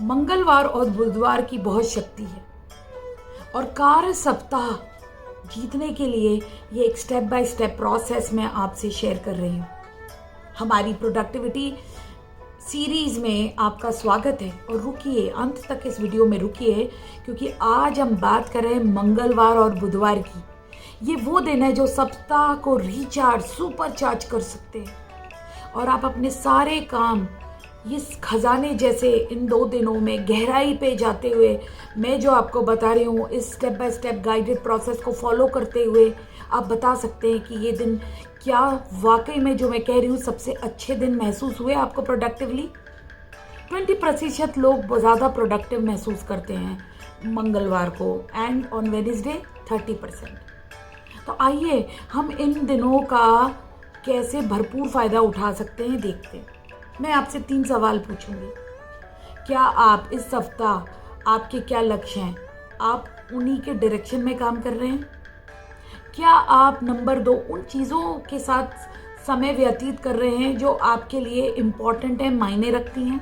मंगलवार और बुधवार की बहुत शक्ति है और कार्य सप्ताह जीतने के लिए ये एक स्टेप बाय स्टेप प्रोसेस मैं आपसे शेयर कर रही हूँ। हमारी प्रोडक्टिविटी सीरीज में आपका स्वागत है और रुकिए, अंत तक इस वीडियो में रुकिए, क्योंकि आज हम बात कर रहे हैं मंगलवार और बुधवार की। ये वो दिन है जो सप्ताह को रिचार्ज, सुपर चार्ज कर सकते हैं और आप अपने सारे काम इस खजाने जैसे इन 2 दिनों में गहराई पे जाते हुए, मैं जो आपको बता रही हूँ इस step by step guided process को फॉलो करते हुए आप बता सकते हैं कि ये दिन क्या वाकई में जो मैं कह रही हूँ सबसे अच्छे दिन महसूस हुए आपको प्रोडक्टिवली। 20% लोग ज़्यादा प्रोडक्टिव महसूस करते हैं मंगलवार को एंड ऑन वेडनेसडे 30%। तो आइए हम इन दिनों का कैसे भरपूर फ़ायदा उठा सकते हैं देखते हैं। मैं आपसे 3 सवाल पूछूंगी। क्या आप इस सप्ताह, आपके क्या लक्ष्य हैं, आप उन्हीं के डायरेक्शन में काम कर रहे हैं? क्या आप नंबर 2 उन चीज़ों के साथ समय व्यतीत कर रहे हैं जो आपके लिए इम्पॉर्टेंट है, मायने रखती हैं?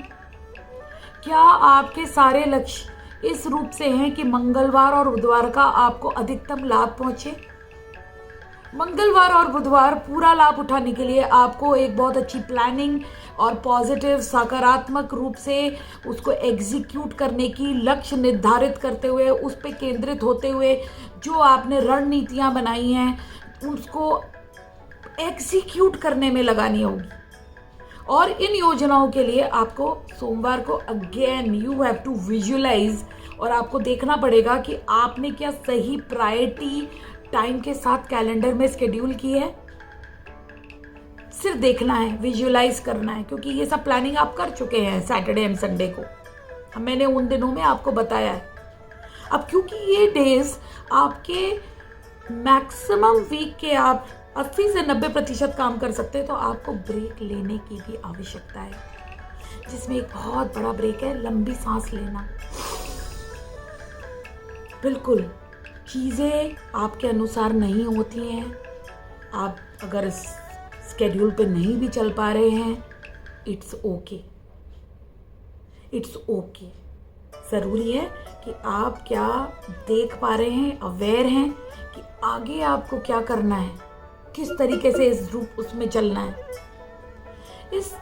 क्या आपके सारे लक्ष्य इस रूप से हैं कि मंगलवार और बुधवार का आपको अधिकतम लाभ पहुंचे? मंगलवार और बुधवार पूरा लाभ उठाने के लिए आपको एक बहुत अच्छी प्लानिंग और पॉजिटिव, सकारात्मक रूप से उसको एग्जीक्यूट करने की, लक्ष्य निर्धारित करते हुए, उस पर केंद्रित होते हुए जो आपने रणनीतियां बनाई हैं उसको एग्जीक्यूट करने में लगानी होगी। और इन योजनाओं के लिए आपको सोमवार को again you have to visualise, और आपको देखना पड़ेगा कि आपने क्या सही प्रायोरिटी टाइम के साथ कैलेंडर में शेड्यूल की है। सिर्फ देखना है, विजुअलाइज करना है, क्योंकि ये सब प्लानिंग आप कर चुके हैं सैटरडे एंड संडे को। मैंने उन दिनों में आपको बताया है। अब क्योंकि ये डेज आपके मैक्सिमम वीक के आप 80 से 90% काम कर सकते हैं, तो आपको ब्रेक लेने की भी आवश्यकता है, जिसमें एक बहुत बड़ा ब्रेक है लंबी सांस लेना। बिल्कुल चीज़ें आपके अनुसार नहीं होती हैं, आप अगर स्केड्यूल पे नहीं भी चल पा रहे हैं, इट्स ओके, इट्स ओके। ज़रूरी है कि आप क्या देख पा रहे हैं, अवेयर हैं कि आगे आपको क्या करना है, किस तरीके से इस रूप उसमें चलना है।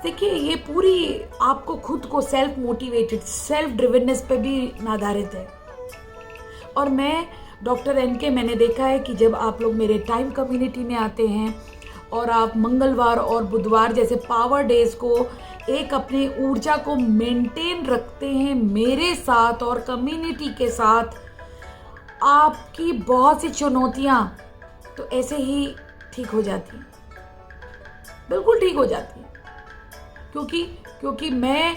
देखिए ये पूरी आपको खुद को सेल्फ मोटिवेटेड, सेल्फ ड्रिवननेस पे भी आधारित है। और मैं डॉक्टर NK, मैंने देखा है कि जब आप लोग मेरे टाइम कम्युनिटी में आते हैं और आप मंगलवार और बुधवार जैसे पावर डेज को एक अपनी ऊर्जा को मेंटेन रखते हैं मेरे साथ और कम्युनिटी के साथ, आपकी बहुत सी चुनौतियां तो ऐसे ही ठीक हो जाती हैं, बिल्कुल ठीक हो जाती हैं, क्योंकि मैं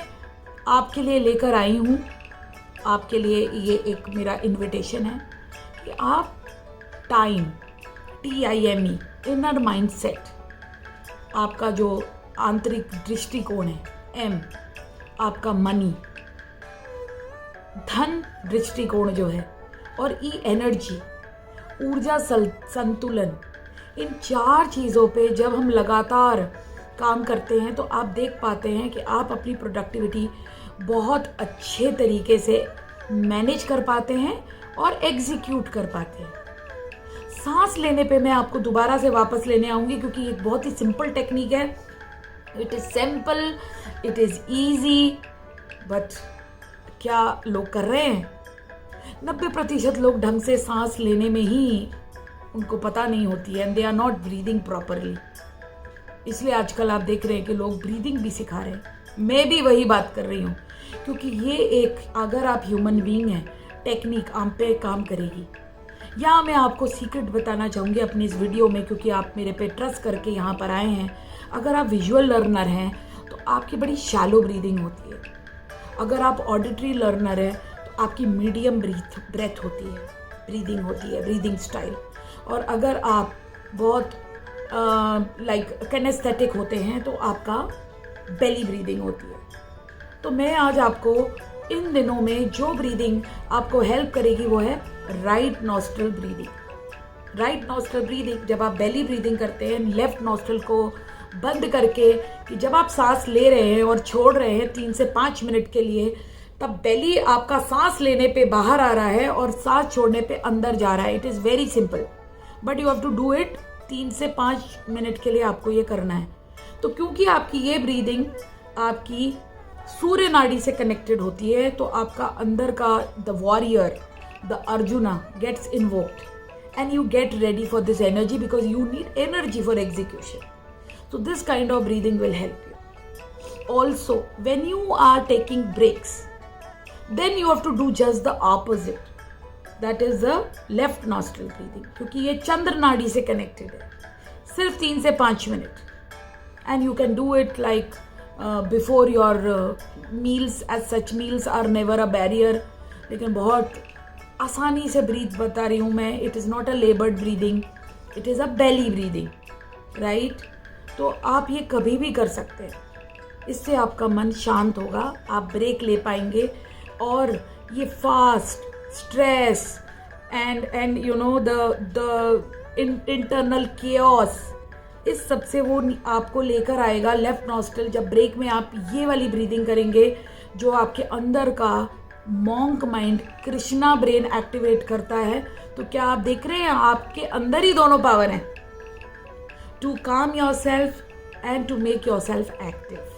आपके लिए लेकर आई हूँ, आपके लिए ये एक मेरा इन्विटेशन है कि आप टाइम, TIME, इनर माइंडसेट, आपका जो आंतरिक दृष्टिकोण है, M, आपका मनी, धन दृष्टिकोण जो है, और E, एनर्जी, ऊर्जा संतुलन, इन 4 चीज़ों पे जब हम लगातार काम करते हैं तो आप देख पाते हैं कि आप अपनी प्रोडक्टिविटी बहुत अच्छे तरीके से मैनेज कर पाते हैं और एग्जीक्यूट कर पाते हैं। सांस लेने पे मैं आपको दोबारा से वापस लेने आऊँगी, क्योंकि एक बहुत ही सिंपल टेक्निक है। It is simple, it is easy, but क्या लोग कर रहे हैं? 90% लोग ढंग से सांस लेने में ही उनको पता नहीं होती है, and they are not breathing properly. इसलिए आजकल आप देख रहे हैं कि लोग ब्रीदिंग भी सिखा रहे हैं। मैं भी वही बात कर रही हूँ, क्योंकि ये एक, अगर आप ह्यूमन बीइंग हैं, टेक्निक आप पे काम करेगी। यहाँ मैं आपको सीक्रेट बताना चाहूँगी अपनी इस वीडियो में, क्योंकि आप मेरे पे ट्रस्ट करके यहाँ पर आए हैं। अगर आप विजुअल लर्नर हैं तो आपकी बड़ी शैलो ब्रीदिंग होती है। अगर आप ऑडिटरी लर्नर हैं तो आपकी मीडियम ब्रेथ होती है, ब्रीदिंग होती है, ब्रीदिंग स्टाइल। और अगर आप बहुत कैनेस्थेटिक होते हैं तो आपका बेली ब्रीदिंग होती है। तो मैं आज आपको इन दिनों में जो ब्रीदिंग आपको हेल्प करेगी वो है right nostril breathing. Right nostril breathing, जब आप बेली ब्रीदिंग करते हैं लेफ्ट नॉस्ट्रल को बंद करके, कि जब आप सांस ले रहे हैं और छोड़ रहे हैं 3 से 5 मिनट के लिए, तब बेली आपका सांस लेने पे बाहर आ रहा है और सांस छोड़ने पे अंदर जा रहा है. It is very simple, but you have to do it. 3 से 5 मिनट के लिए आपको ये करना है. तो क्योंकि आपकी ये ब्रीदिंग आपकी सूर्य नाड़ी से कनेक्टेड होती है, तो आपका अंदर का the warrior, the Arjuna gets invoked and you get ready for this energy because you need energy for execution. So this kind of breathing will help you. Also, when you are taking breaks, then you have to do just the opposite. That is the left nostril breathing. क्योंकि ये चंद्र नाड़ी से connected है. सिर्फ 3 से 5 minute. And you can do it like before your meals. As such, meals are never a barrier. लेकिन बहुत आसानी से breathe बता रही हूँ मैं. It is not a labored breathing. It is a belly breathing. Right? तो आप ये कभी भी कर सकते हैं. इससे आपका मन शांत होगा, आप ब्रेक ले पाएंगे और ये fast stress and you know the internal chaos, इस सब से वो आपको लेकर आएगा. लेफ्ट नॉस्ट्रल जब ब्रेक में आप ये वाली ब्रीदिंग करेंगे जो आपके अंदर का monk mind Krishna brain activate करता है, तो क्या आप देख रहे हैं आपके अंदर ही दोनों पावर हैं. To calm yourself and to make yourself active.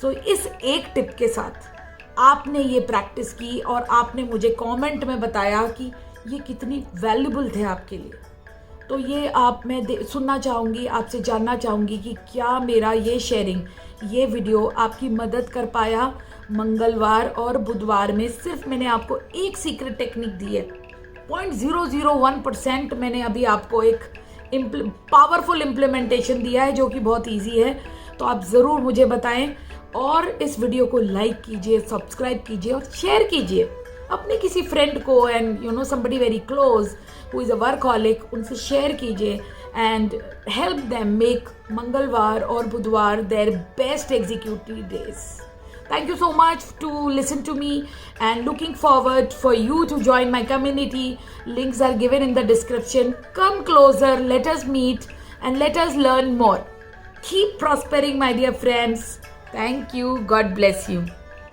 So इस एक टिप के साथ आपने ये प्रैक्टिस की और आपने मुझे कमेंट में बताया कि ये कितनी वैल्यूबल थे आपके लिए. तो ये आप मैं सुनना चाहूँगी, आपसे जानना चाहूँगी कि क्या मेरा ये शेयरिंग, ये वीडियो आपकी मदद कर पाया. मंगलवार और बुधवार में सिर्फ मैंने आपको एक सीक्रेट टेक्निक दी है. 0.001% मैंने अभी आपको एक पावरफुल इम्प्लीमेंटेशन दिया है जो कि बहुत इजी है. तो आप ज़रूर मुझे बताएं और इस वीडियो को लाइक कीजिए, सब्सक्राइब कीजिए और शेयर कीजिए अपने किसी फ्रेंड को. And you know somebody very close who is a workaholic, उनसे शेयर कीजिए एंड हेल्प देम मेक मंगलवार और बुधवार their best executive days. Thank you so much to listen to me and looking forward for you to join my community. Links are given in the description. Come closer, let us meet and let us learn more. Keep prospering, my dear friends. Thank you. God bless you.